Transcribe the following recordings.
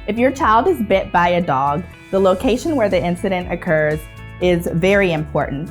If your child is bit by a dog, the location where the incident occurs is very important.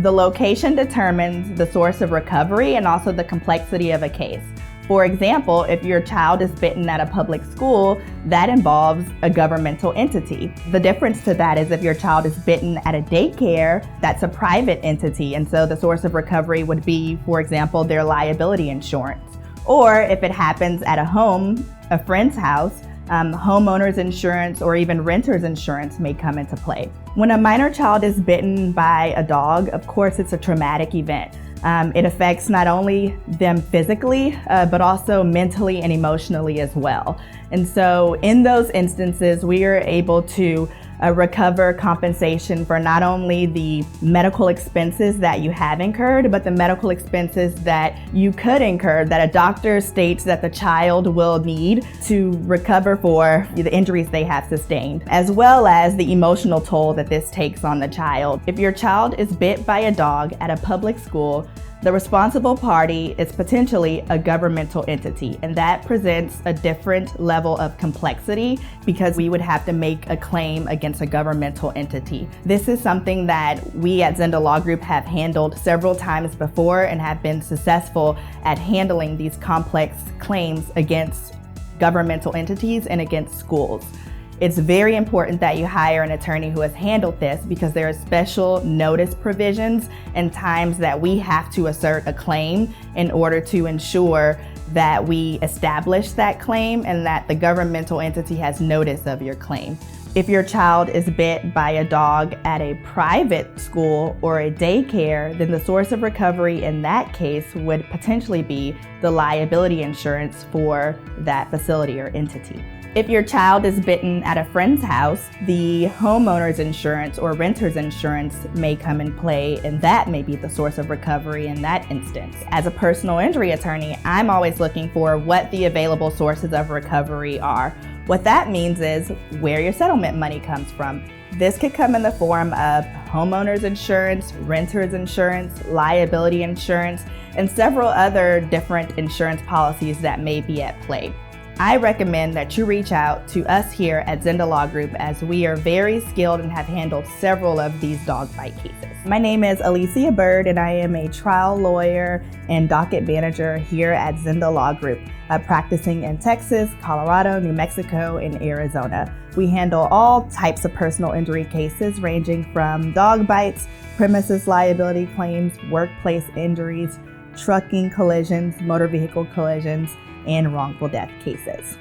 The location determines the source of recovery and also the complexity of a case. For example, if your child is bitten at a public school, that involves a governmental entity. The difference to that is if your child is bitten at a daycare, that's a private entity, and so the source of recovery would be, for example, their liability insurance. Or if it happens at a home, a friend's house, homeowner's insurance or even renter's insurance may come into play. When a minor child is bitten by a dog, of course, it's a traumatic event. It affects not only them physically, but also mentally and emotionally as well. And so in those instances, we are able to recover compensation for not only the medical expenses that you have incurred, but the medical expenses that you could incur that a doctor states that the child will need to recover for the injuries they have sustained, as well as the emotional toll that this takes on the child. If your child is bit by a dog at a public school, the responsible party is potentially a governmental entity, and that presents a different level of complexity because we would have to make a claim against a governmental entity. This is something that we at Zinda Law Group have handled several times before and have been successful at handling these complex claims against governmental entities and against schools. It's very important that you hire an attorney who has handled this because there are special notice provisions and times that we have to assert a claim in order to ensure that we establish that claim and that the governmental entity has notice of your claim. If your child is bit by a dog at a private school or a daycare, then the source of recovery in that case would potentially be the liability insurance for that facility or entity. If your child is bitten at a friend's house, the homeowner's insurance or renter's insurance may come in play, and that may be the source of recovery in that instance. As a personal injury attorney, I'm always looking for what the available sources of recovery are. What that means is where your settlement money comes from. This could come in the form of homeowner's insurance, renter's insurance, liability insurance, and several other different insurance policies that may be at play. I recommend that you reach out to us here at Zinda Law Group as we are very skilled and have handled several of these dog bite cases. My name is Alicia Bird and I am a trial lawyer and docket manager here at Zinda Law Group, practicing in Texas, Colorado, New Mexico, and Arizona. We handle all types of personal injury cases ranging from dog bites, premises liability claims, workplace injuries, trucking collisions, motor vehicle collisions, and wrongful death cases.